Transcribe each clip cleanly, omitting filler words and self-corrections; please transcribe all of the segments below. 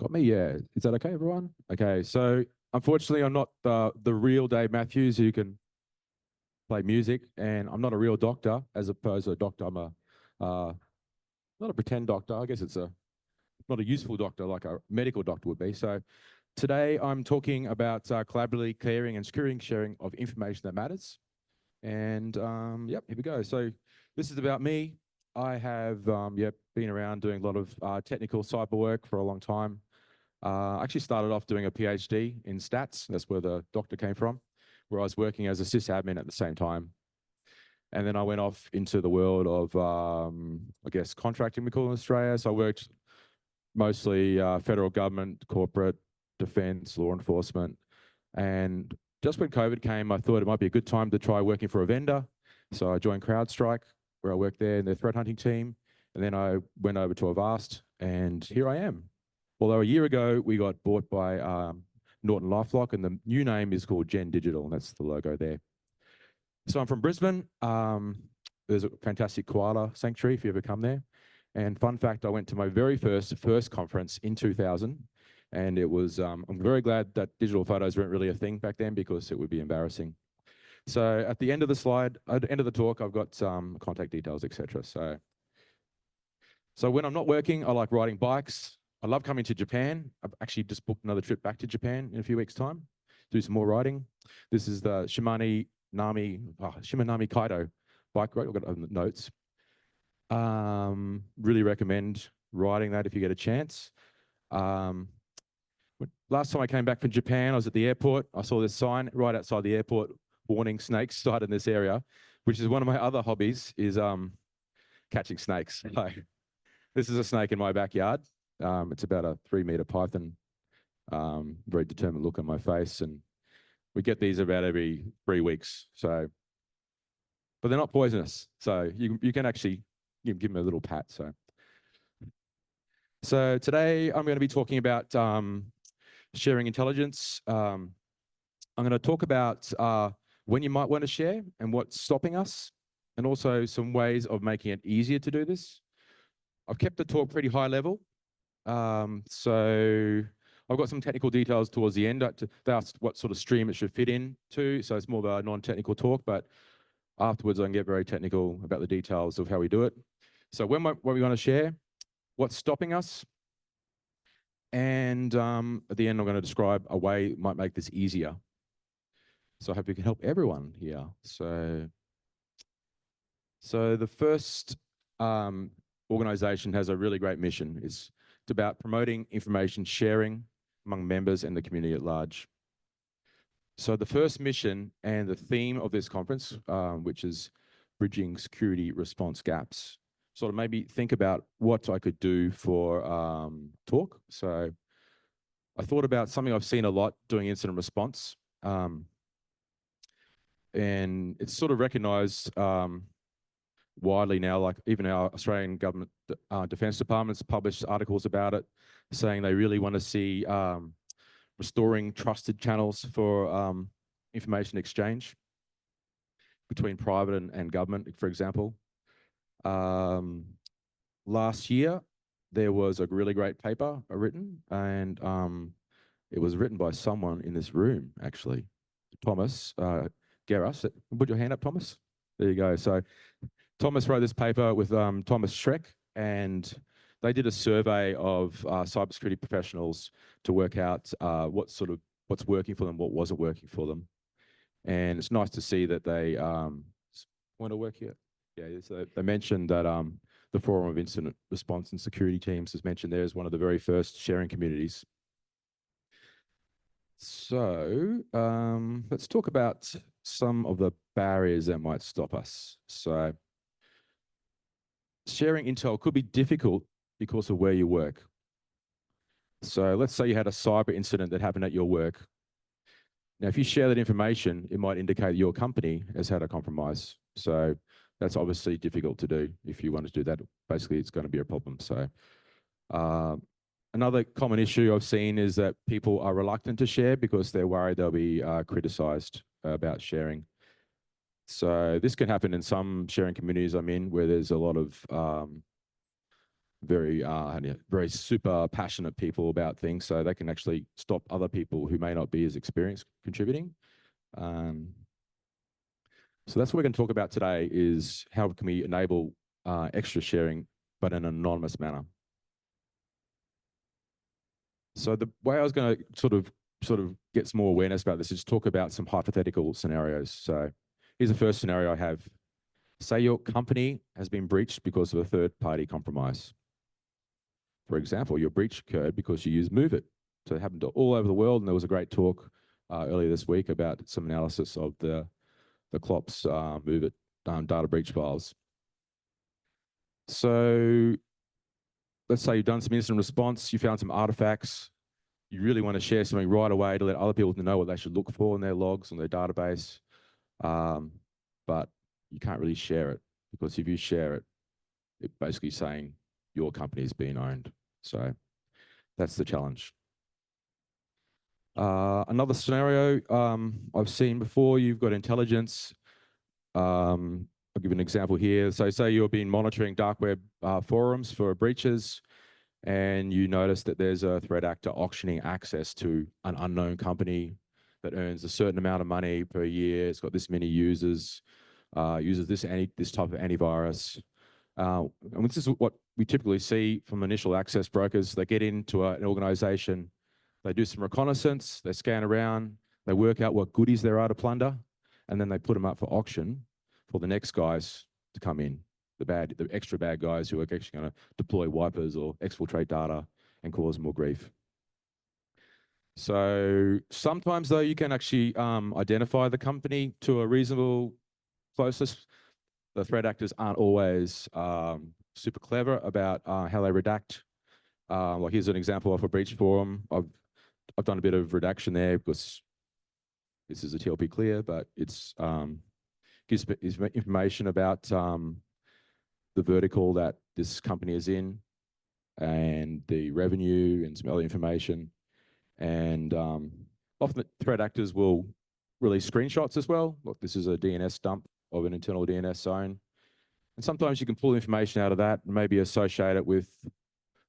Got me? Yeah. Is that okay, everyone? Okay. So unfortunately, I'm not the real Dave Matthews who can play music, and I'm not a real doctor. As opposed to a doctor, I'm a not a pretend doctor. I guess it's not a useful doctor like a medical doctor would be. So today I'm talking about collaboratively clearing and securing sharing of information that matters. And yep, here we go. So this is about me. I have been around doing a lot of technical cyber work for a long time. I actually started off doing a PhD in stats. That's where the doctor came from, where I was working as a sysadmin at the same time. And then I went off into the world of, I guess, contracting, we call it in Australia. So I worked mostly federal government, corporate, defense, law enforcement. And just when COVID came, I thought it might be a good time to try working for a vendor. So I joined CrowdStrike, where I worked there in their threat hunting team. And then I went over to Avast, and here I am. Although a year ago, we got bought by NortonLifelock, and the new name is called Gen Digital, and that's the logo there. So I'm from Brisbane. There's a fantastic koala sanctuary if you ever come there. And fun fact, I went to my very first conference in 2000, and it was, I'm very glad that digital photos weren't really a thing back then because it would be embarrassing. So at the end of the slide, at the end of the talk, I've got some contact details, etc. So when I'm not working, I like riding bikes. I love coming to Japan. I've actually just booked another trip back to Japan in a few weeks' time, do some more riding. This is the Shimanami Kaido bike ride. I've got it on the notes. Really recommend riding that if you get a chance. Last time I came back from Japan, I was at the airport. I saw this sign right outside the airport, warning snakes sighted in this area, which is one of my other hobbies, is catching snakes. So, this is a snake in my backyard. It's about a 3-meter python. Very determined look on my face, and we get these about every 3 weeks. So, but they're not poisonous, so you can actually give them a little pat. So today I'm going to be talking about sharing intelligence. I'm going to talk about when you might want to share and what's stopping us, and also some ways of making it easier to do this. I've kept the talk pretty high level. So I've got some technical details towards the end. They asked what sort of stream it should fit into. So it's more of a non-technical talk, but afterwards I can get very technical about the details of how we do it. So what we want to share, what's stopping us, and at the end I'm going to describe a way that might make this easier. So I hope we can help everyone here. So the first organization has a really great mission. It's about promoting information sharing among members and the community at large. So the first mission and the theme of this conference, which is bridging security response gaps, sort of maybe think about what I could do for talk. So I thought about something I've seen a lot doing incident response. And it's sort of recognized widely now, like even our Australian government defence departments published articles about it, saying they really want to see restoring trusted channels for information exchange between private and government, for example. Last year, there was a really great paper written, and it was written by someone in this room, actually, Thomas Geras. Put your hand up, Thomas. There you go. So Thomas wrote this paper with Thomas Schreck, and they did a survey of cybersecurity professionals to work out what's working for them, what wasn't working for them. And it's nice to see that they want to work here. Yeah, so they mentioned that the Forum of Incident Response and Security Teams is mentioned there as one of the very first sharing communities. So let's talk about some of the barriers that might stop us. So sharing intel could be difficult because of where you work. So let's say you had a cyber incident that happened at your work. Now, if you share that information, it might indicate your company has had a compromise. So that's obviously difficult to do. If you want to do that, basically it's going to be a problem. So another common issue I've seen is that people are reluctant to share because they're worried they'll be criticized about sharing. So this can happen in some sharing communities I'm in, where there's a lot of very very super passionate people about things, so they can actually stop other people who may not be as experienced contributing. So that's what we're going to talk about today, is how can we enable extra sharing, but in an anonymous manner. So the way I was going to sort of get some more awareness about this is talk about some hypothetical scenarios. So here's the first scenario I have. Say your company has been breached because of a third-party compromise. For example, your breach occurred because you used MoveIt. So it happened all over the world, and there was a great talk earlier this week about some analysis of the CLOPS MoveIt data breach files. So let's say you've done some incident response, you found some artifacts, you really want to share something right away to let other people know what they should look for in their logs, on their database, but you can't really share it, because if you share it, it's basically saying your company is being owned. So that's the challenge. Another scenario I've seen before, you've got intelligence. I'll give you an example here. So say you've been monitoring dark web forums for breaches, and you notice that there's a threat actor auctioning access to an unknown company that earns a certain amount of money per year. It's got this many users, uses this type of antivirus. And this is what we typically see from initial access brokers. They get into an organization, they do some reconnaissance, they scan around, they work out what goodies there are to plunder, and then they put them up for auction for the next guys to come in, the extra bad guys who are actually going to deploy wipers or exfiltrate data and cause more grief. So sometimes, though, you can actually identify the company to a reasonable closeness. The threat actors aren't always super clever about how they redact. Like here's an example of a breach forum. I've done a bit of redaction there because this is a TLP clear, but it's gives information about the vertical that this company is in, and the revenue and some other information. And often the threat actors will release screenshots as well. Look, this is a DNS dump of an internal DNS zone. And sometimes you can pull information out of that and maybe associate it with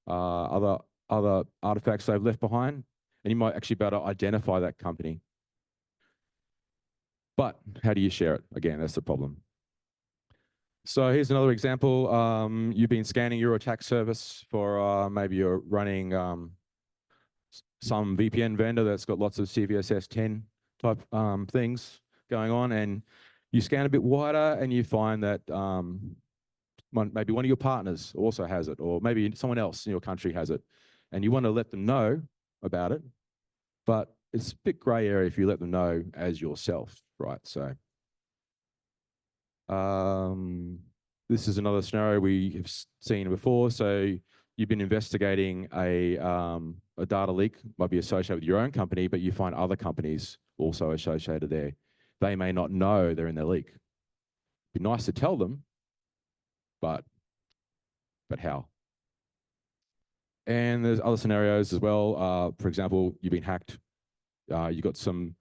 other artifacts they've left behind. And you might actually be able to identify that company. But how do you share it? Again, that's the problem. So here's another example. You've been scanning your attack service for maybe you're running some VPN vendor that's got lots of CVSS 10 type things going on, and you scan a bit wider and you find that maybe one of your partners also has it, or maybe someone else in your country has it, and you want to let them know about it, but it's a bit grey area if you let them know as yourself, right? So this is another scenario we have seen before. So you've been investigating a data leak, might be associated with your own company, but you find other companies also associated there. They may not know they're in the leak. It'd be nice to tell them, but how? And there's other scenarios as well. For example, you've been hacked. You got some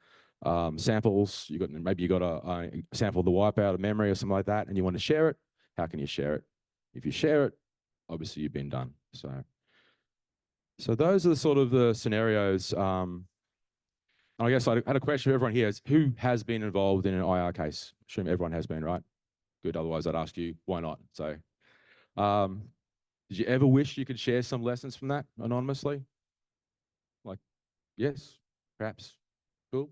samples. Maybe you got a sample of the wipeout of memory or something like that, and you want to share it. How can you share it? If you share it, obviously you've been done. So those are the sort of the scenarios. I guess I had a question for everyone here: who has been involved in an IR case? Assume everyone has been, right? Good. Otherwise, I'd ask you why not. So, did you ever wish you could share some lessons from that anonymously? Like, yes, perhaps. Cool.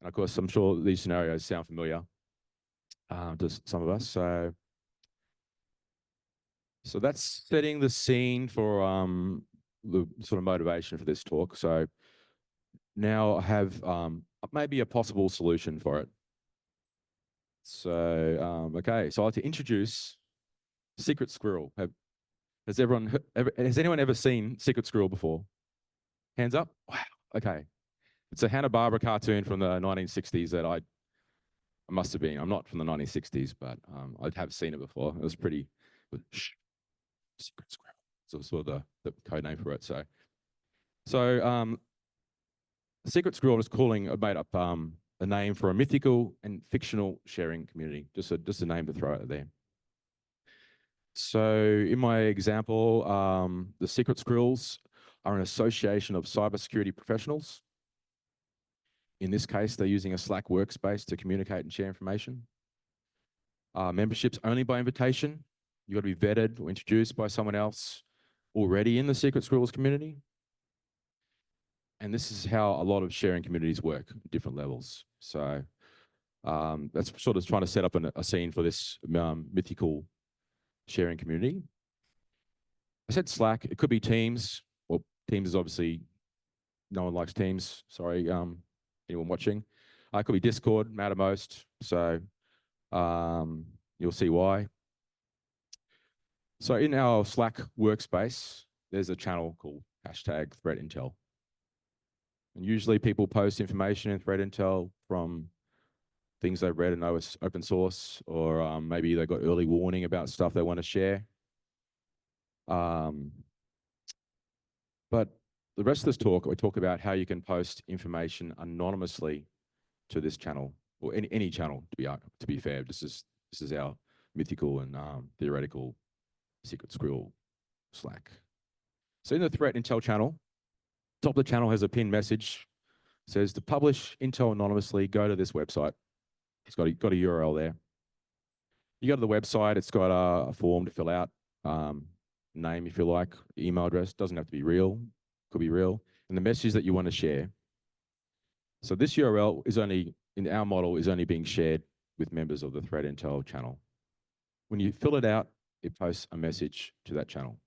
And of course, I'm sure these scenarios sound familiar to some of us. So that's setting the scene for the sort of motivation for this talk. So now I have maybe a possible solution for it. So, okay, so I'd like to introduce Secret Squirrel. Has anyone ever seen Secret Squirrel before? Hands up. Wow. Okay. It's a Hanna-Barbera cartoon from the 1960s that I must have been. I'm not from the 1960s, but I have seen it before. It was pretty. Shh, Secret Squirrel. So sort of the code name for it. So Secret Squirrel is made up a name for a mythical and fictional sharing community. Just a name to throw out there. So in my example, the secret squirrels are an association of cybersecurity professionals. In this case, they're using a Slack workspace to communicate and share information. Memberships only by invitation. You've got to be vetted or introduced by someone else already in the secret squirrels community. And this is how a lot of sharing communities work at different levels. So that's sort of trying to set up a scene for this mythical sharing community. I said Slack, it could be Teams. Well, Teams is obviously, no one likes Teams. Sorry, anyone watching. It could be Discord, Mattermost. So you'll see why. So in our Slack workspace, there's a channel called #ThreatIntel. And usually people post information in threat intel from things they've read and know it's open source, or maybe they got early warning about stuff they want to share. But the rest of this talk, we talk about how you can post information anonymously to this channel, or any channel, to be fair. This is our mythical and theoretical secret squirrel Slack. So in the threat intel channel, top of the channel has a pinned message. It says to publish intel anonymously, go to this website. It's got a URL there. You go to the website, it's got a form to fill out, name if you like, email address, doesn't have to be real, could be real, and the message that you want to share. So this URL is only, in our model, is only being shared with members of the threat intel channel. When you fill it out, it posts a message to that channel.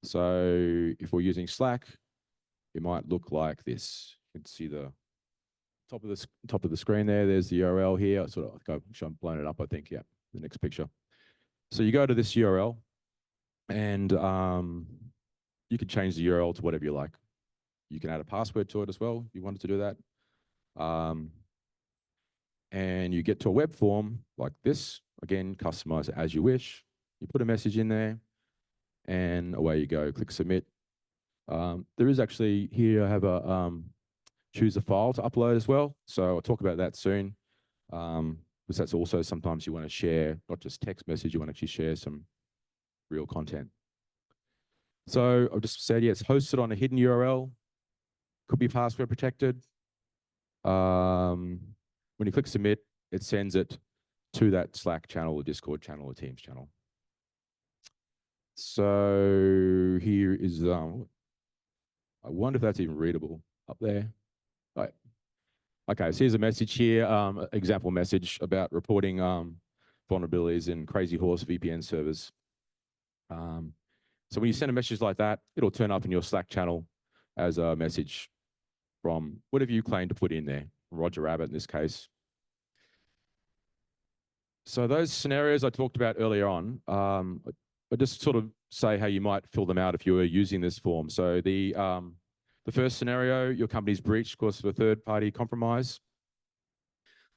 So if we're using Slack, it might look like this. You can see the top of the screen there. There's the URL here. I've blown it up, I think. Yeah, the next picture. So you go to this URL, and you can change the URL to whatever you like. You can add a password to it as well if you wanted to do that. And you get to a web form like this. Again, customize it as you wish. You put a message in there, and away you go. Click submit. There is actually here, I have a choose a file to upload as well. So I'll talk about that soon. Because that's also sometimes you want to share, not just text message, you want to actually share some real content. So I've just said, yeah, it's hosted on a hidden URL, could be password protected. When you click submit, it sends it to that Slack channel or Discord channel or Teams channel. So here is, I wonder if that's even readable up there. Right. Okay, so here's a message here, example message about reporting vulnerabilities in Crazy Horse VPN servers. So when you send a message like that, it'll turn up in your Slack channel as a message from whatever you claim to put in there, Roger Rabbit in this case. So those scenarios I talked about earlier on, I just sort of say how you might fill them out if you were using this form. So the first scenario, your company's breached, of course, of a third-party compromise.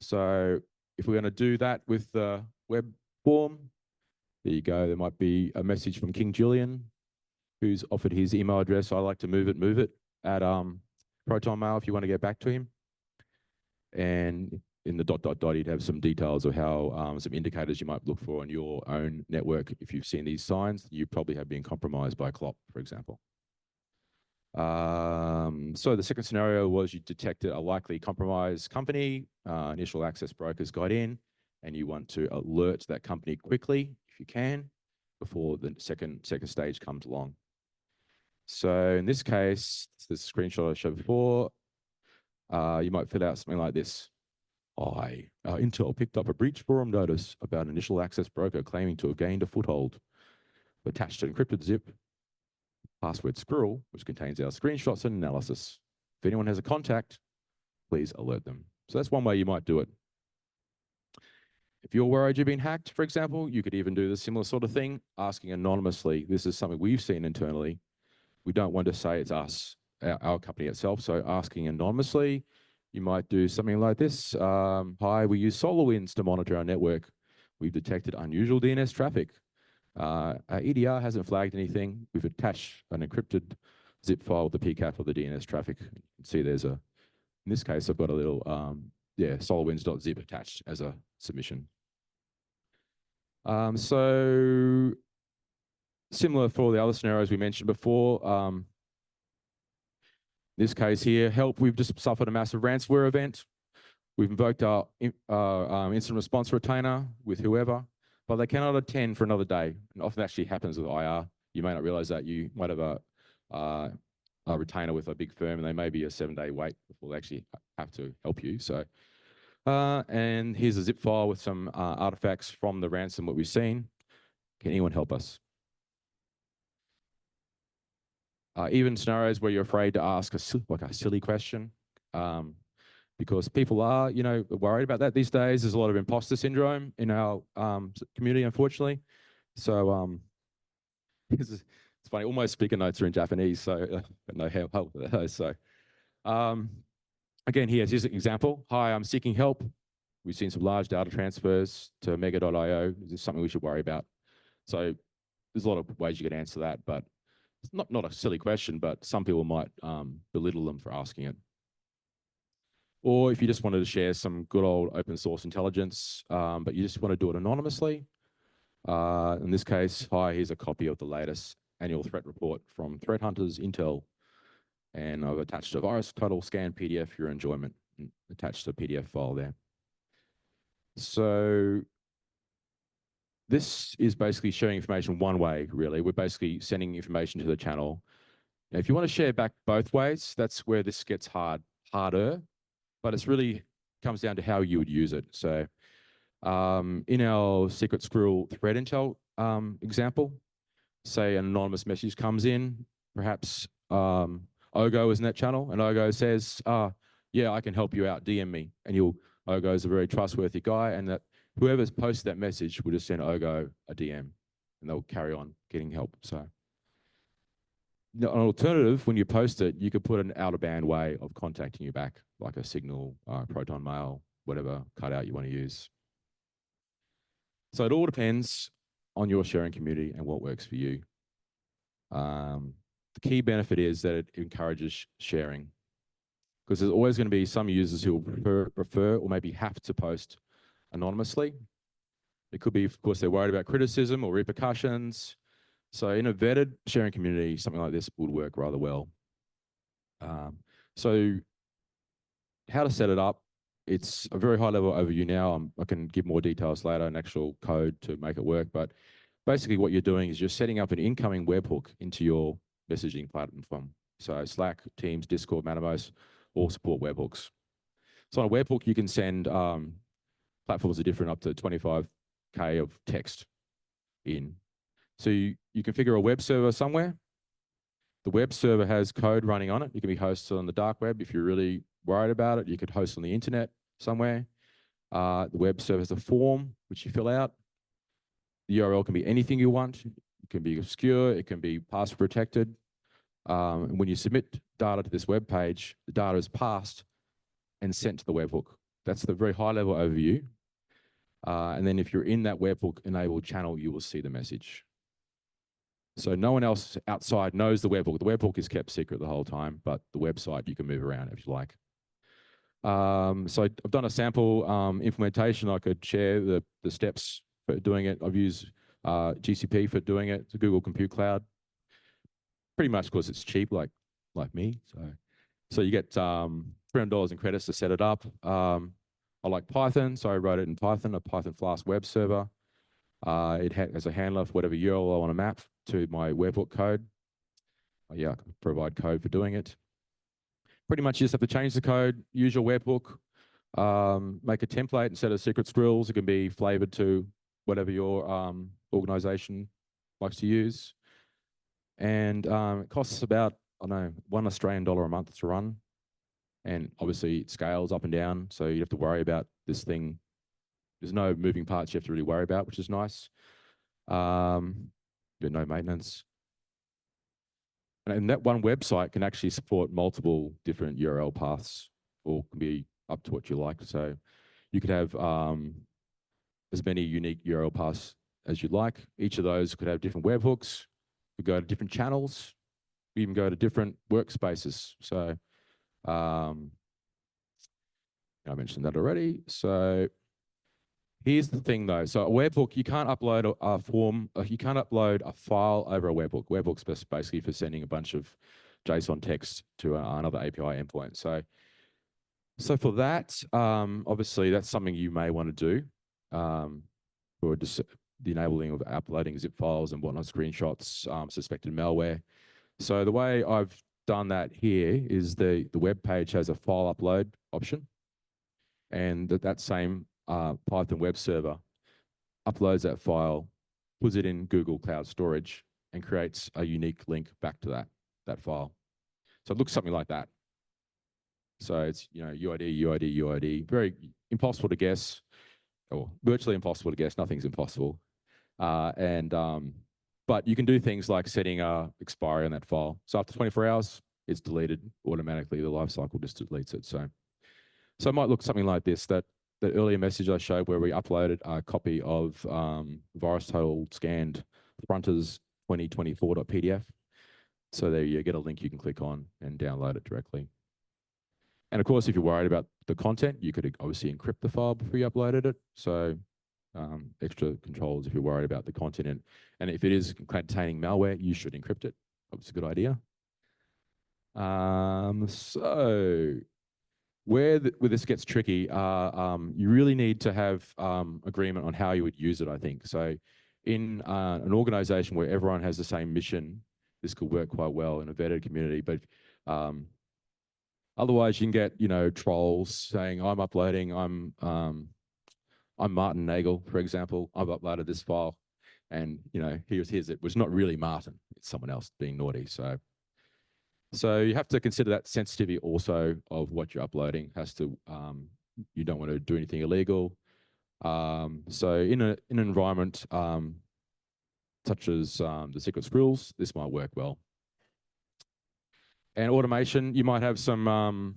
So if we're going to do that with the web form, there you go. There might be a message from King Julian, who's offered his email address. I like to move it at ProtonMail if you want to get back to him. And in the ... you'd have some details of how some indicators you might look for on your own network. If you've seen these signs, you probably have been compromised by CLOP, for example. So the second scenario was you detected a likely compromised company, initial access brokers got in, and you want to alert that company quickly, if you can, before the second stage comes along. So in this case, the screenshot I showed before, you might fill out something like this. Intel picked up a breach forum notice about an initial access broker claiming to have gained a foothold. Attached an encrypted zip, password squirrel, which contains our screenshots and analysis. If anyone has a contact, please alert them. So that's one way you might do it. If you're worried you've been hacked, for example, you could even do the similar sort of thing, asking anonymously. This is something we've seen internally. We don't want to say it's us, our company itself. So asking anonymously, you might do something like this. Hi, we use SolarWinds to monitor our network. We've detected unusual DNS traffic. Our EDR hasn't flagged anything. We've attached an encrypted zip file with the PCAP of the DNS traffic. You can see there's in this case, I've got a little, SolarWinds.zip attached as a submission. So Similar for all the other scenarios we mentioned before. This case here, help, we've just suffered a massive ransomware event. We've invoked our incident response retainer with whoever, but they cannot attend for another day. And often actually happens with IR. You may not realize that you might have a retainer with a big firm, and they may be a 7-day wait before they actually have to help you. So, and here's a zip file with some artifacts from the ransom what we've seen. Can anyone help us? Even scenarios where you're afraid to ask a silly question, because people are, worried about that these days. There's a lot of imposter syndrome in our community, unfortunately. So it's funny. All my speaker notes are in Japanese, so no help with those. So again, here's an example. Hi, I'm seeking help. We've seen some large data transfers to mega.io. Is this something we should worry about? So there's a lot of ways you could answer that, but it's not a silly question, but some people might belittle them for asking it. Or if you just wanted to share some good old open source intelligence, but you just want to do it anonymously. In this case, hi, here's a copy of the latest annual threat report from Threat Hunters Intel. And I've attached a virus total scan PDF for your enjoyment, and attached a PDF file there. So this is basically sharing information one way, really. We're basically sending information to the channel. Now, if you want to share back both ways, that's where this gets harder, but it's really comes down to how you would use it. So in our secret squirrel threat intel example, say an anonymous message comes in, perhaps Ogo is in that channel, and Ogo says, yeah, I can help you out, DM me. And Ogo is a very trustworthy guy, and that whoever's posted that message will just send Ogo a DM, and they'll carry on getting help. So an alternative, when you post it, you could put an out-of-band way of contacting you back, like a Signal, Proton Mail, whatever cutout you want to use. So it all depends on your sharing community and what works for you. The key benefit is that it encourages sharing, because there's always going to be some users who will prefer or maybe have to post anonymously. It could be, of course, they're worried about criticism or repercussions. So in a vetted sharing community, something like this would work rather well. So how to set it up, it's a very high level overview now. I can give more details later, an actual code to make it work. But basically what you're doing is you're setting up an incoming webhook into your messaging platform. So Slack, Teams, Discord, Mattermost, all support webhooks. So on a webhook, you can send, platforms are different, up to 25K of text in. So you configure a web server somewhere. The web server has code running on it. It can be hosted on the dark web. If you're really worried about it, you could host on the internet somewhere. The web server has a form which you fill out. The URL can be anything you want. It can be obscure. It can be password protected. And when you submit data to this web page, the data is passed and sent to the webhook. That's the very high level overview. And then if you're in that webhook enabled channel, you will see the message. So no one else outside knows the webhook. The webhook is kept secret the whole time, but the website you can move around if you like. So I've done a sample implementation. I could share the steps for doing it. I've used GCP for doing it, it's a Google Compute Cloud. Pretty much because it's cheap, like me. So you get $300 in credits to set it up. I like Python, so I wrote it in Python, a Python Flask web server. It has a handler for whatever URL I want to map to my webhook code. Yeah, I can provide code for doing it. Pretty much you just have to change the code, use your webhook, make a template instead of secret squirrels. It can be flavored to whatever your organization likes to use. And it costs about, I don't know, $1 Australian a month to run. And obviously it scales up and down, so you have to worry about this thing. There's no moving parts you have to really worry about, which is nice. No maintenance. And that one website can actually support multiple different URL paths, or can be up to what you like. So you could have as many unique URL paths as you'd like. Each of those could have different webhooks, could go to different channels, even go to different workspaces. So I mentioned that already. So Here's the thing though. So a webhook, you can't upload a form, you can't upload a file over a webhook. Webhook's basically for sending a bunch of JSON text to another API endpoint. So for that, obviously that's something you may want to do for just the enabling of uploading zip files and whatnot, screenshots, suspected malware. So the way I've done that here is the web page has a file upload option, and that same Python web server uploads that file, puts it in Google Cloud Storage, and creates a unique link back to that file. So it looks something like that. So it's UID, UID, UID. Very impossible to guess, or virtually impossible to guess. Nothing's impossible. But you can do things like setting expiry on that file. So after 24 hours, it's deleted automatically. The lifecycle just deletes it. So it might look something like this. That earlier message I showed where we uploaded a copy of virus total scanned fronters 2024.pdf. So there you get a link you can click on and download it directly. And of course, if you're worried about the content, you could obviously encrypt the file before you uploaded it. So extra controls if you're worried about the content. And if it is containing malware, you should encrypt it. That's a good idea. So where this gets tricky, you really need to have agreement on how you would use it, I think. So in an organization where everyone has the same mission, this could work quite well in a vetted community. But otherwise, you can get trolls saying, "I'm uploading. I'm Martin Nagel, for example. I've uploaded this file, and here's it." It was not really Martin; it's someone else being naughty. So you have to consider that sensitivity also of what you're uploading. You don't want to do anything illegal. So in an environment such as the secret squirrels, this might work well. And automation, you might have some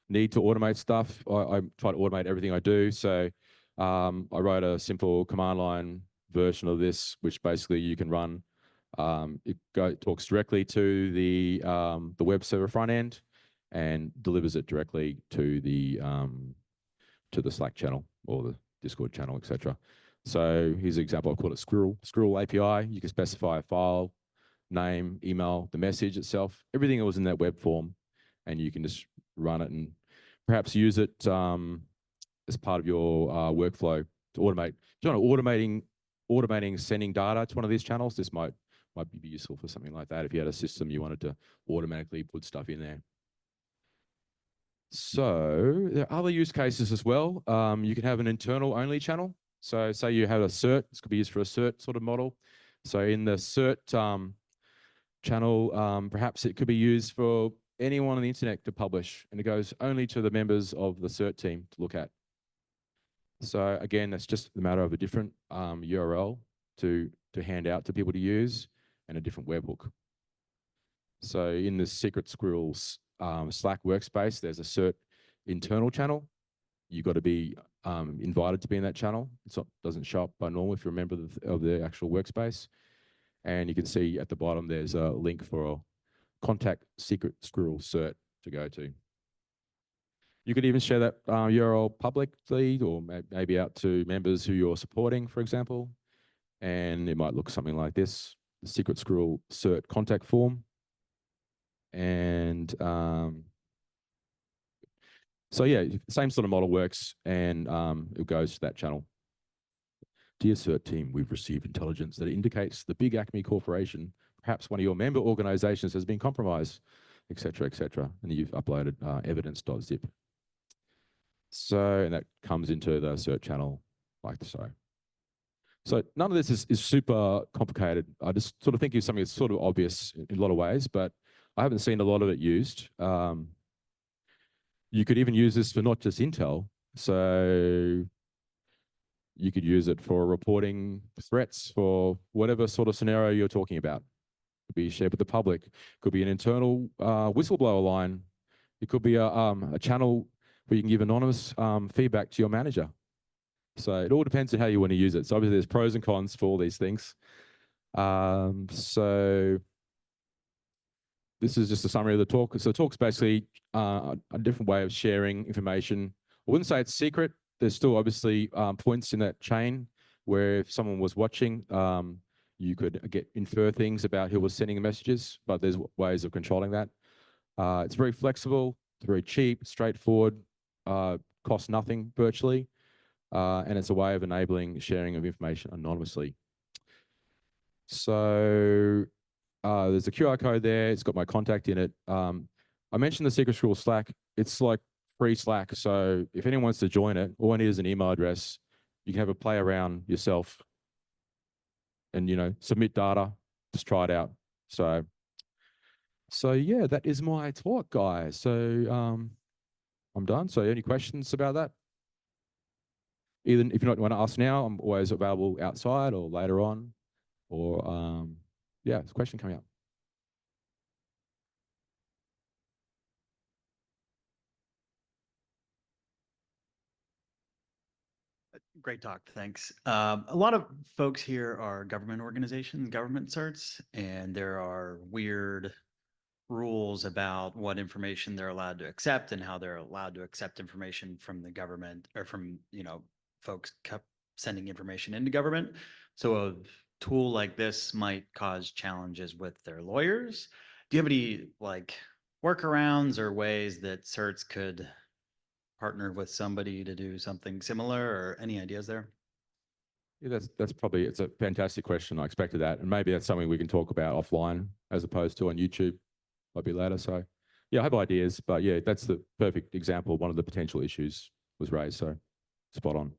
need to automate stuff. I try to automate everything I do. So I wrote a simple command line version of this, which basically you can run. It talks directly to the web server front end and delivers it directly to the Slack channel or the Discord channel, etc. So here's an example. I call it Squirrel API. You can specify a file, name, email, the message itself, everything that was in that web form, and you can just run it and perhaps use it as part of your workflow to automate. If you're automating sending data to one of these channels, this might be useful for something like that if you had a system you wanted to automatically put stuff in there. So there are other use cases as well. You can have an internal only channel. So say you have a cert, this could be used for a cert sort of model. So in the cert channel, perhaps it could be used for anyone on the internet to publish, and it goes only to the members of the cert team to look at. So again, that's just a matter of a different URL to hand out to people to use and a different webhook. So in the Secret Squirrels Slack workspace, there's a cert internal channel. You've got to be invited to be in that channel. It doesn't show up by normal if you're a member of the actual workspace. And you can see at the bottom, there's a link for a contact Secret Squirrel cert to go to. You could even share that URL publicly or maybe out to members who you're supporting, for example. And it might look something like this, the Secret Squirrel cert contact form. And so yeah, same sort of model works, and it goes to that channel. Dear cert team, we've received intelligence that indicates the big Acme Corporation, perhaps one of your member organizations, has been compromised, et cetera, et cetera. And you've uploaded evidence.zip. So, and that comes into the cert channel like so. So none of this is super complicated. I just sort of think it's something that's sort of obvious in a lot of ways, but I haven't seen a lot of it used. You could even use this for not just Intel. So you could use it for reporting threats for whatever sort of scenario you're talking about. It could be shared with the public. It could be an internal whistleblower line. It could be a channel where you can give anonymous feedback to your manager. So it all depends on how you want to use it. So obviously there's pros and cons for all these things. So this is just a summary of the talk. So the talk's basically a different way of sharing information. I wouldn't say it's secret. there's still obviously points in that chain where if someone was watching, you could infer things about who was sending the messages, but there's ways of controlling that. It's very flexible, it's very cheap, straightforward, costs nothing virtually, and it's a way of enabling sharing of information anonymously. So there's a QR code there. It's got my contact in it. I mentioned the Secret School Slack. It's like free Slack. So if anyone wants to join it, all I need is an email address. You can have a play around yourself and, you know, submit data, just try it out. So yeah, that is my talk, guys. So I'm done. So any questions about that? Even if you don't want to ask now, I'm always available outside or later on. Or yeah, there's a question coming up. Great talk, thanks. A lot of folks here are government organizations, government certs, and there are weird rules about what information they're allowed to accept and how they're allowed to accept information from the government or from, you know, folks sending information into government. So a tool like this might cause challenges with their lawyers. Do you have any like workarounds or ways that certs could partner with somebody to do something similar, or any ideas there? Yeah, it's a fantastic question. I expected that, and maybe that's something we can talk about offline as opposed to on YouTube, maybe later. So, yeah, I have ideas, but yeah, that's the perfect example. One of the potential issues was raised, so spot on.